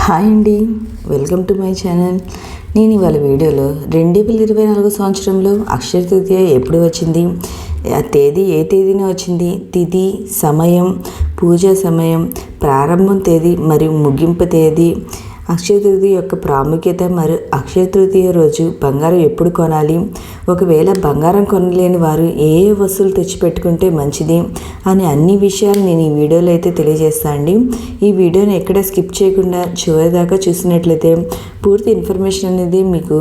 Hi అండి, welcome to my channel. నేను ఇవాళ వీడియోలో 2024 సంవత్సరంలో అక్షయ తృతీయ ఎప్పుడు వచ్చింది, ఆ తేదీ ఏ తేదీన వచ్చింది, తిథి, సమయం, పూజా సమయం, ప్రారంభం తేదీ మరియు ముగింపు తేదీ, అక్షయ తృతీయ యొక్క ప్రాముఖ్యత మరియు అక్షయ తృతీయ రోజు బంగారం ఎప్పుడు కొనాలి, ఒకవేళ బంగారం కొనలేని వారు ఏ ఏ వస్తువులు తెచ్చిపెట్టుకుంటే మంచిది అని అన్ని విషయాలు నేను ఈ వీడియోలో అయితే తెలియజేస్తాను అండి. ఈ వీడియోని ఎక్కడ స్కిప్ చేయకుండా చివరి దాకా చూసినట్లయితే పూర్తి ఇన్ఫర్మేషన్ అనేది మీకు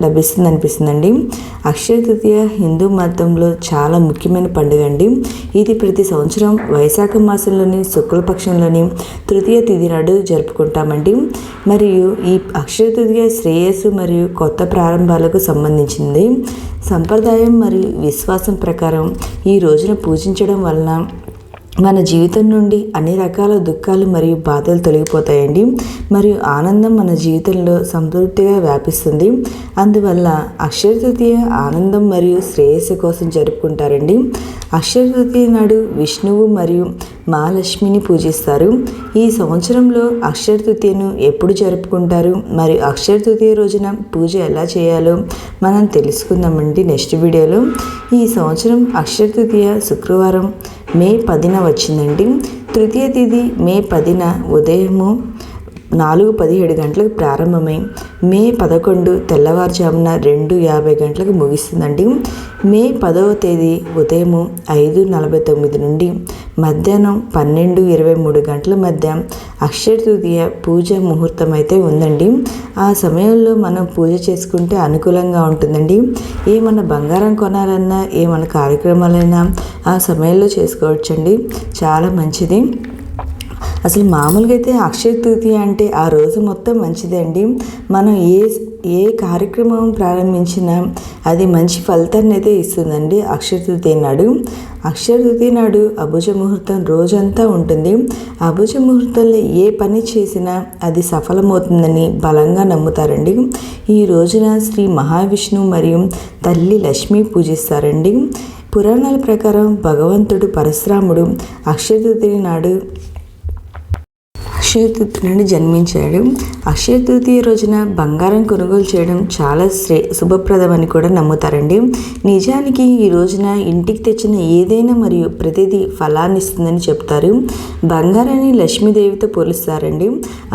లభిస్తుంది అనిపిస్తుందండి. అక్షయ తృతీయ హిందూ మతంలో చాలా ముఖ్యమైన పండుగ అండి. ఇది ప్రతి సంవత్సరం వైశాఖ మాసంలోని శుక్లపక్షంలోని తృతీయ తిథి నాడు జరుపుకుంటామండి. మరియు ఈ అక్షయ తృతీయ శ్రేయస్సు మరియు కొత్త ప్రారంభాలకు సంబంధించింది. సంప్రదాయం మరియు విశ్వాసం ప్రకారం ఈ రోజున పూజించడం వలన మన జీవితం నుండి అన్ని రకాల దుఃఖాలు మరియు బాధలు తొలగిపోతాయండి. మరియు ఆనందం మన జీవితంలో సంతృప్తిగా వ్యాపిస్తుంది. అందువల్ల అక్షయ తృతీయ ఆనందం మరియు శ్రేయస్సు కోసం జరుపుకుంటారండి. అక్షయ తృతీయ నాడు విష్ణువు మరియు మహాలక్ష్మిని పూజిస్తారు. ఈ సంవత్సరంలో అక్షయ తృతీయను ఎప్పుడు జరుపుకుంటారు మరియు అక్షయ తృతీయ రోజున పూజ ఎలా చేయాలో మనం తెలుసుకుందామండి నెక్స్ట్ వీడియోలో. ఈ సంవత్సరం అక్షయ తృతీయ శుక్రవారం మే 10న వచ్చిందండి. తృతీయ తిథి మే 10న ఉదయము 4:17 గంటలకు ప్రారంభమై మే 11 తెల్లవారుజామున 2:50 గంటలకు ముగిస్తుందండి. మే 10వ తేదీ ఉదయము 5:49 నుండి మధ్యాహ్నం 12:23 గంటల మధ్య అక్షయ తృతీయ పూజ ముహూర్తం అయితే ఉందండి. ఆ సమయంలో మనం పూజ చేసుకుంటే అనుకూలంగా ఉంటుందండి. ఏమన్నా బంగారం కొనాలన్నా ఏమన్నా కార్యక్రమాలైనా ఆ సమయంలో చేసుకోవచ్చండి, చాలా మంచిది. అసలు మామూలుగా అయితే అక్షయ తృతీయ అంటే ఆ రోజు మొత్తం మంచిదే అండి. మనం ఏ కార్యక్రమం ప్రారంభించినా అది మంచి ఫలితాన్ని అయితే ఇస్తుందండి. అక్షయ తృతీయ నాడు అక్షయ తృతీయ నాడు అభుజ ముహూర్తం రోజంతా ఉంటుంది. అభుజ ముహూర్తంలో ఏ పని చేసినా అది సఫలమవుతుందని బలంగా నమ్ముతారండి. ఈ రోజున శ్రీ మహావిష్ణువు మరియు తల్లి లక్ష్మి పూజిస్తారండి. పురాణాల ప్రకారం భగవంతుడు పరశురాముడు అక్షయ తృతీయ నాడు అక్షయ తృతీయ నుండి జన్మించాడు. అక్షయ తృతీయ రోజున బంగారం కొనుగోలు చేయడం చాలా శుభప్రదమని కూడా నమ్ముతారండి. నిజానికి ఈ రోజున ఇంటికి తెచ్చిన ఏదైనా మరియు ప్రతిదీ ఫలాన్ని ఇస్తుందని చెప్తారు. బంగారాన్ని లక్ష్మీదేవితో పోలుస్తారండి.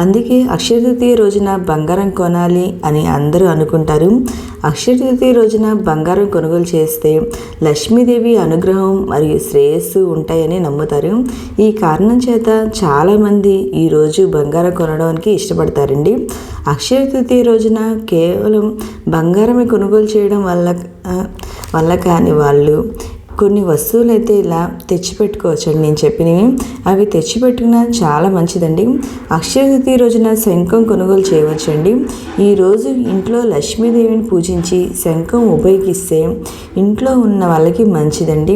అందుకే అక్షయ తృతీయ రోజున బంగారం కొనాలి అని అందరూ అనుకుంటారు. అక్షయ తృతీయ రోజున బంగారం కొనుగోలు చేస్తే లక్ష్మీదేవి అనుగ్రహం మరియు శ్రేయస్సు ఉంటాయని నమ్ముతారు. ఈ కారణం చేత చాలామంది ఈ రోజు బంగారం కొనడానికి ఇష్టపడతారండి. అక్షయ తృతీయ రోజున కేవలం బంగారమే కొనుగోలు చేయడం వల్ల కాని వాళ్ళు కొన్ని వస్తువులు అయితే ఇలా తెచ్చిపెట్టుకోవచ్చండి. నేను చెప్పినవి అవి తెచ్చిపెట్టుకున్నా చాలా మంచిదండి. అక్షయ తృతీయ రోజున శంఖం కొనుగోలు చేయవచ్చండి. ఈరోజు ఇంట్లో లక్ష్మీదేవిని పూజించి శంఖం ఉపయోగిస్తే ఇంట్లో ఉన్న వాళ్ళకి మంచిదండి.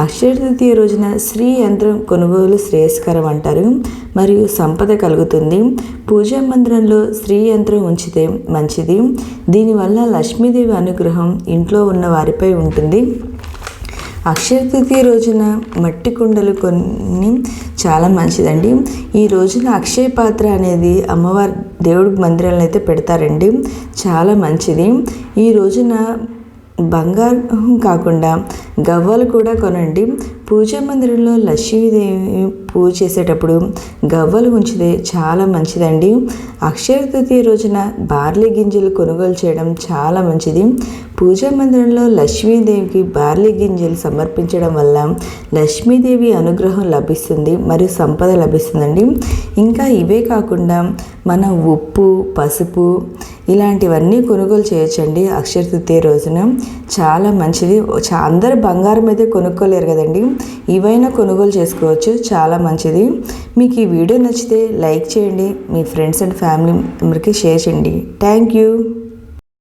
అక్షయ తృతీయ రోజున శ్రీ యంత్రం కొనుగోలు శ్రేయస్కరం అంటారు మరియు సంపద కలుగుతుంది. పూజా మందిరంలో శ్రీ యంత్రం ఉంచితే మంచిది. దీనివల్ల లక్ష్మీదేవి అనుగ్రహం ఇంట్లో ఉన్న వారిపై ఉంటుంది. అక్షయ తృతీయ రోజున మట్టి కుండలు కొన్ని చాలా మంచిదండి. ఈ రోజున అక్షయ పాత్ర అనేది అమ్మవారి దేవుడి మందిరంలో అయితే పెడతారండి, చాలా మంచిది. ఈ రోజున బంగారం కాకుండా గవ్వలు కూడా కొనండి. పూజా మందిరంలో లక్ష్మీదేవి పూజ చేసేటప్పుడు గవ్వలు ఉంచితే చాలా మంచిదండి. అక్షయ తృతీయ రోజున బార్లీ గింజలు కొనుగోలు చేయడం చాలా మంచిది. పూజా మందిరంలో లక్ష్మీదేవికి బార్లీ గింజలు సమర్పించడం వల్ల లక్ష్మీదేవి అనుగ్రహం లభిస్తుంది మరియు సంపద లభిస్తుందండి. ఇంకా ఇవే కాకుండా మన ఉప్పు, పసుపు ఇలాంటివన్నీ కొనుగోలు చేయొచ్చండి అక్షయ తృతీయ రోజున, చాలా మంచిది. అందరూ బంగారం అయితే కొనుక్కోలేరు కదండి, ఇవైనా కొనుగోలు చేసుకోవచ్చు, చాలా మంచిది. మీకు ఈ వీడియో నచ్చితే లైక్ చేయండి, మీ ఫ్రెండ్స్ అండ్ ఫ్యామిలీ మెంబర్కి షేర్ చేయండి. Thank you.